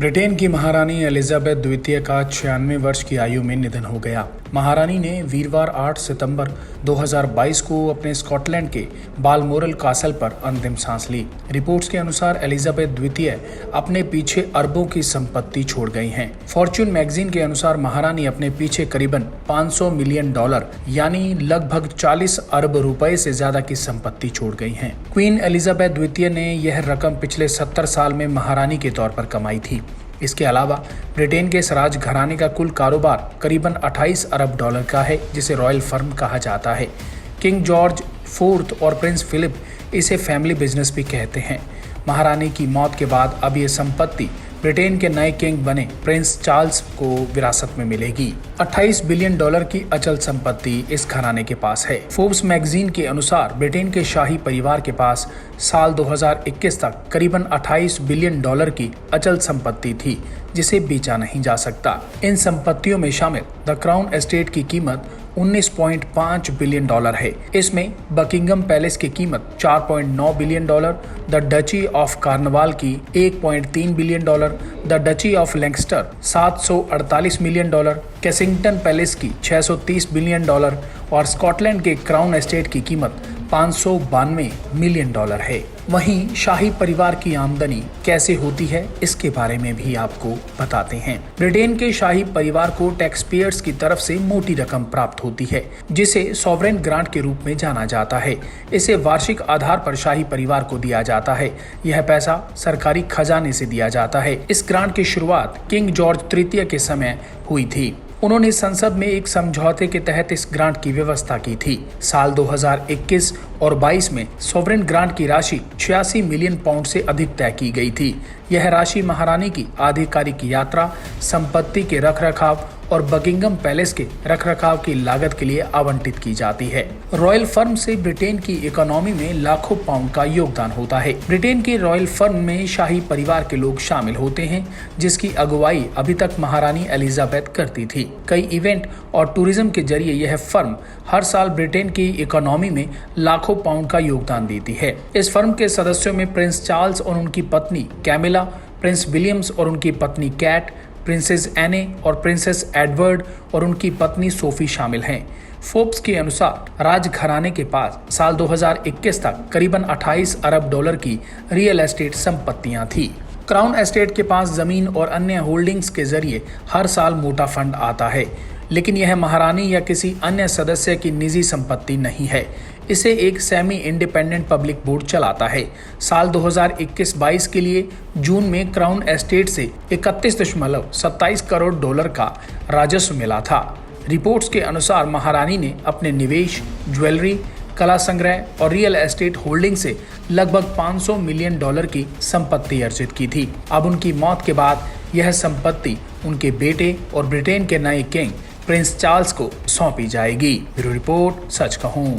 Britain की महारानी Elizabeth द्वितीय का 96 वर्ष की आयु में निधन हो गया। महारानी ने वीरवार 8 सितंबर 2022 को अपने स्कॉटलैंड के बालमोरल कासल पर अंतिम सांस ली। रिपोर्ट्स के अनुसार एलिजाबेथ द्वितीय अपने पीछे अरबों की संपत्ति छोड़ गई हैं। फॉर्च्यून मैगजीन के अनुसार महारानी अपने पीछे करीबन $500 मिलियन यानी लगभग 40 अरब रुपए से ज्यादा की संपत्ति छोड़ गई हैं। क्वीन एलिजाबेथ द्वितीय ने यह रकम पिछले 70 साल में महारानी के तौर पर कमाई थी। इसके अलावा ब्रिटेन के इस राज घराने का कुल कारोबार करीबन 28 अरब डॉलर का है, जिसे रॉयल फर्म कहा जाता है। किंग जॉर्ज IV और प्रिंस फिलिप इसे फैमिली बिजनेस भी कहते हैं। महारानी की मौत के बाद अब ये संपत्ति ब्रिटेन के नए किंग बने प्रिंस चार्ल्स को विरासत में मिलेगी। $28 बिलियन की अचल संपत्ति इस घराने के पास है। फोर्ब्स मैगजीन के अनुसार ब्रिटेन के शाही परिवार के पास साल 2021 तक करीबन $28 बिलियन की अचल संपत्ति थी, जिसे बेचा नहीं जा सकता। इन संपत्तियों में शामिल द क्राउन एस्टेट की कीमत $19.5 बिलियन है। इसमें बकिंगम पैलेस की कीमत $4.9 billion, the duchy of Cornwall की $1.3 billion, the duchy of Lancaster $748 million, Kensington palace की $630 बिलियन और स्कॉटलैंड के क्राउन एस्टेट की कीमत $592 मिलियन है। वहीं शाही परिवार की आमदनी कैसे होती है, इसके बारे में भी आपको बताते हैं। ब्रिटेन के शाही परिवार को टैक्स पेयर्स की तरफ से मोटी रकम प्राप्त होती है, जिसे सॉवरेन ग्रांट के रूप में जाना जाता है। इसे वार्षिक आधार पर शाही परिवार को दिया जाता है। यह पैसा सरकारी खजाने से दिया जाता है। इस ग्रांट की शुरुआत किंग जॉर्ज III के समय हुई थी। उन्होंने संसद में एक समझौते के तहत इस ग्रांट की व्यवस्था की थी। साल 2021 और 22 में सॉवरेन ग्रांट की राशि 86 मिलियन पाउंड से अधिक तय की गई थी। यह राशि महारानी की आधिकारिक यात्रा, संपत्ति के रखरखाव और बकिंगम पैलेस के रखरखाव की लागत के लिए आवंटित की जाती है। रॉयल फर्म से ब्रिटेन की इकोनॉमी में लाखों पाउंड का योगदान होता है। ब्रिटेन के रॉयल फर्म में शाही परिवार के लोग शामिल होते हैं, जिसकी अगुवाई अभी तक महारानी एलिजाबेथ करती थी। कई इवेंट और टूरिज्म के जरिए यह फर्म हर साल ब्रिटेन की इकोनॉमी में लाखों पाउंड का योगदान देती है। इस फर्म के सदस्यों में प्रिंस चार्ल्स और उनकी पत्नी कैमिला, प्रिंस विलियम्स और उनकी पत्नी कैट, प्रिंसेस एने और प्रिंसेस एडवर्ड और उनकी पत्नी सोफी शामिल हैं। फोर्ब्स के अनुसार राजघराने के पास साल 2021 तक करीबन 28 अरब डॉलर की रियल एस्टेट संपत्तियां थी। क्राउन एस्टेट के पास जमीन और अन्य होल्डिंग्स के जरिए हर साल मोटा फंड आता है, लेकिन यह महारानी या किसी अन्य सदस्य की निजी संपत्ति नहीं है। इसे एक सेमी इंडिपेंडेंट पब्लिक बोर्ड चलाता है। साल 2021-22 के लिए जून में क्राउन एस्टेट से 31.27 करोड़ डॉलर का राजस्व मिला था। रिपोर्ट्स के अनुसार महारानी ने अपने निवेश, ज्वेलरी, कला संग्रह और रियल एस्टेट होल्डिंग से लगभग $500 मिलियन की संपत्ति अर्जित की थी। अब उनकी मौत के बाद यह संपत्ति उनके बेटे और ब्रिटेन के नए किंग प्रिंस चार्ल्स को सौंपी जाएगी। ब्यूरो रिपोर्ट, सच कहूं।